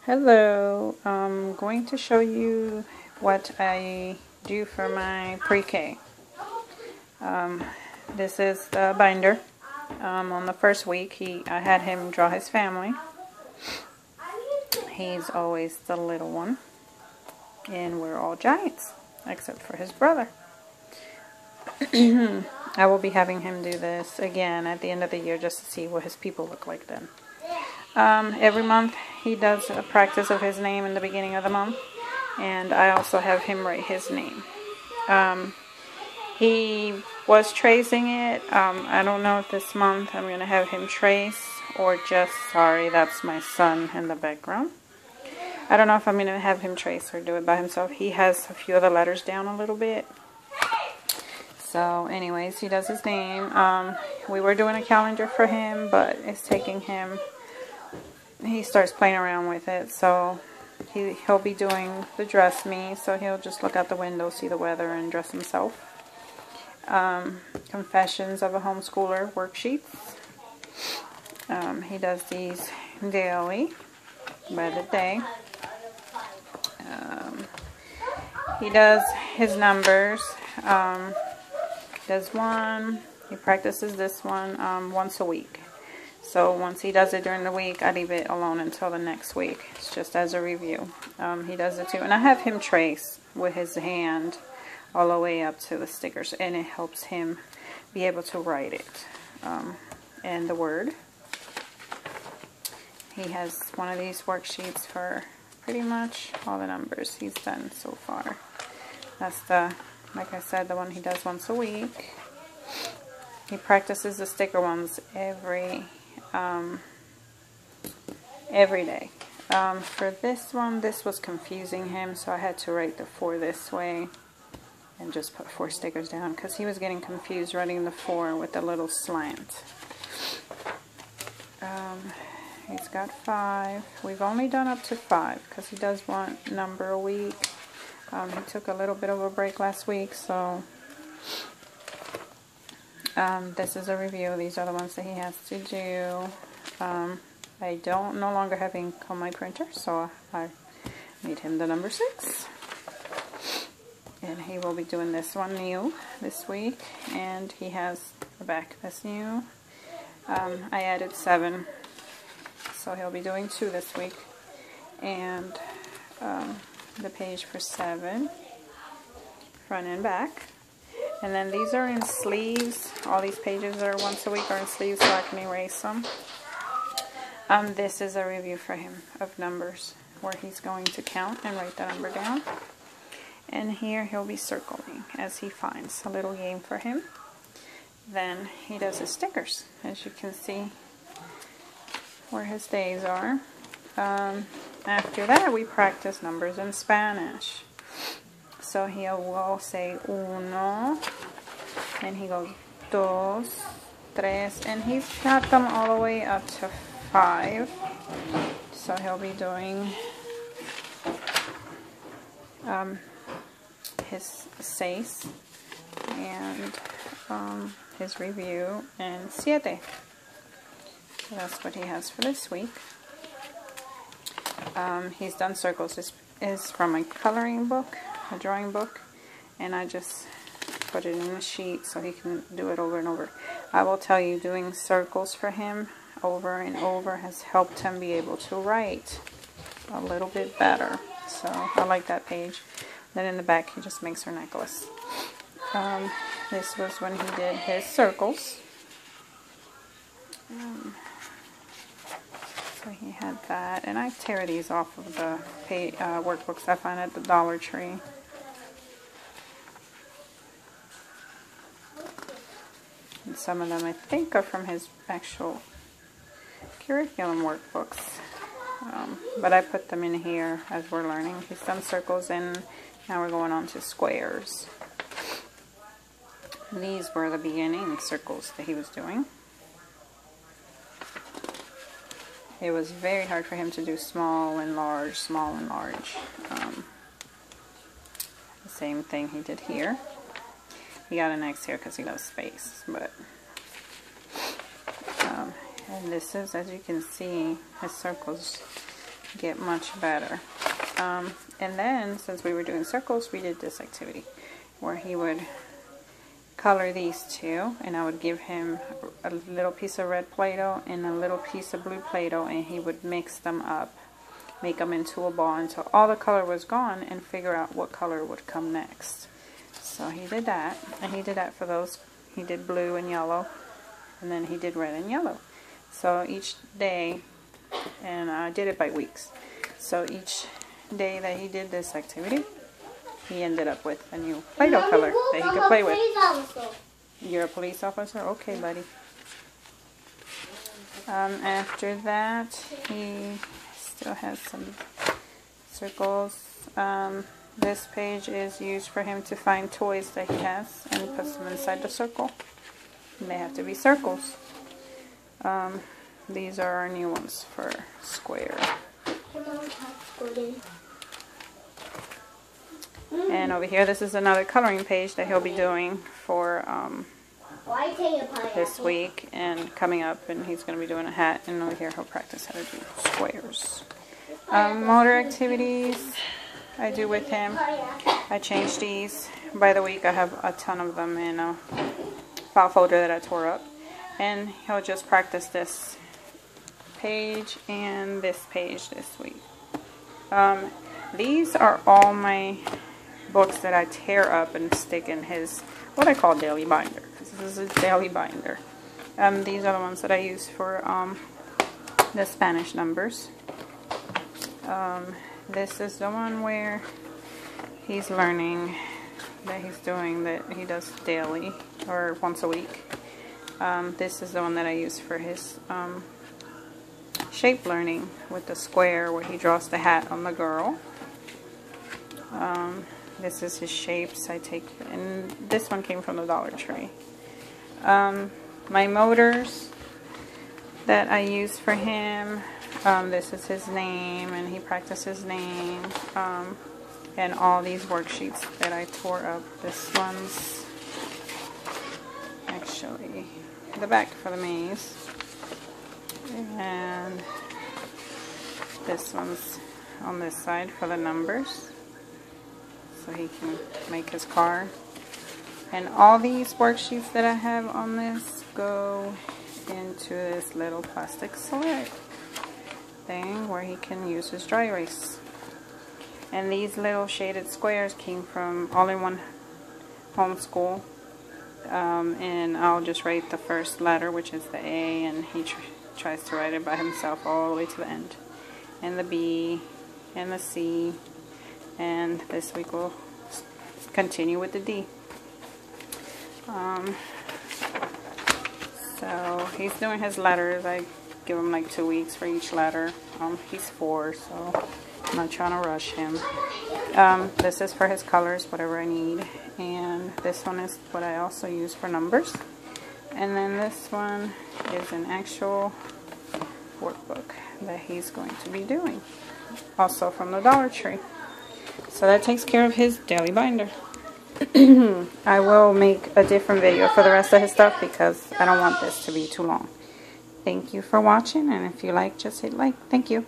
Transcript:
Hello, I'm going to show you what I do for my pre-K. This is the binder. On the first week, I had him draw his family. He's always the little one, and we're all giants, except for his brother. I will be having him do this again at the end of the year just to see what his people look like then. Every month he does a practice of his name in the beginning of the month, and I also have him write his name. He was tracing it. I don't know if this month I'm going to have him trace or just, sorry, that's my son in the background. I don't know if I'm going to have him trace or do it by himself. He has a few of the letters down a little bit. So anyways, he does his name. We were doing a calendar for him, but it's taking him, he starts playing around with it. So he'll be doing the dress me, so he'll just look out the window, see the weather, and dress himself. Confessions of a Homeschooler worksheets. He does these daily, by the day. He does his numbers. Does one. He practices this one once a week. So once he does it during the week, I leave it alone until the next week. It's just as a review. He does it too. And I have him trace with his hand all the way up to the stickers. And it helps him be able to write it. And the word. He has one of these worksheets for pretty much all the numbers he's done so far. That's the, like I said, the one he does once a week. He practices the sticker ones every day. For this one, this was confusing him, so I had to write the 4 this way and just put 4 stickers down because he was getting confused writing the 4 with the little slant. He's got 5. We've only done up to 5 because he does one number a week. He took a little bit of a break last week, so this is a review. These are the ones that he has to do. I don't no longer have ink on my printer, so I made him the number 6. And he will be doing this one new this week, and he has the back that's new. I added 7, so he'll be doing 2 this week, and the page for 7, front and back. And then these are in sleeves. All these pages that are once a week are in sleeves, so I can erase them. This is a review for him of numbers, where he's going to count and write the number down. And here he'll be circling as he finds a little game for him. Then he does his stickers, as you can see where his days are. After that, we practice numbers in Spanish. So he will say uno, and he goes dos, tres, and he's got them all the way up to 5. So he'll be doing his seis and his review and siete. So that's what he has for this week. He's done circles. This is from a coloring book, a drawing book, and I just put it in a sheet so he can do it over and over. I will tell you, doing circles for him over and over has helped him be able to write a little bit better. So I like that page. Then in the back he just makes her necklace. This was when he did his circles. So he had that, and I tear these off of the workbooks I find at the Dollar Tree. And some of them I think are from his actual curriculum workbooks, but I put them in here as we're learning. He's done circles, and now we're going on to squares. And these were the beginning circles that he was doing. It was very hard for him to do small and large, small and large. The same thing he did here. He got an X here because he loves space, but and this is, as you can see, his circles get much better. And then, since we were doing circles, we did this activity where he would color these two, and I would give him a little piece of red Play-Doh and a little piece of blue Play-Doh, and he would mix them up, make them into a ball until all the color was gone, and figure out what color would come next. So he did that, and he did that for those. He did blue and yellow, and then he did red and yellow. So each day, and I did it by weeks, so each day that he did this activity, he ended up with a new Play-Doh color that he could play with. You're a police officer? Okay, buddy. After that, he still has some circles. This page is used for him to find toys that he has and puts them inside the circle. And they have to be circles. These are our new ones for square. And over here, this is another coloring page that he'll be doing for this week and coming up, and he's going to be doing a hat, and over here he'll practice how to do squares. Motor activities I do with him. I change these by the week. I have a ton of them in a file folder that I tore up, and he'll just practice this page and this page this week. These are all my books that I tear up and stick in his, what I call daily binder. This is a daily binder. These are the ones that I use for the Spanish numbers. This is the one where he's learning that he's doing, that he does daily or once a week. This is the one that I use for his shape learning with the square where he draws the hat on the girl. This is his shapes I take, and this one came from the Dollar Tree. My motors that I use for him, this is his name, and he practices name, and all these worksheets that I tore up. This one's actually the back for the maze, and this one's on this side for the numbers, so he can make his card. And all these worksheets that I have on this go into this little plastic sled thing where he can use his dry erase. And these little shaded squares came from All-in-One Homeschool. And I'll just write the first letter, which is the A, and he tries to write it by himself all the way to the end. And the B, and the C, and this week we'll continue with the D. So he's doing his letters. I give him like 2 weeks for each letter. He's 4, so I'm not trying to rush him. This is for his colors, whatever I need. And this one is what I also use for numbers. And then this one is an actual workbook that he's going to be doing, also from the Dollar Tree. So that takes care of his daily binder. I will make a different video for the rest of his stuff because I don't want this to be too long. Thank you for watching, and if you like, just hit like. Thank you.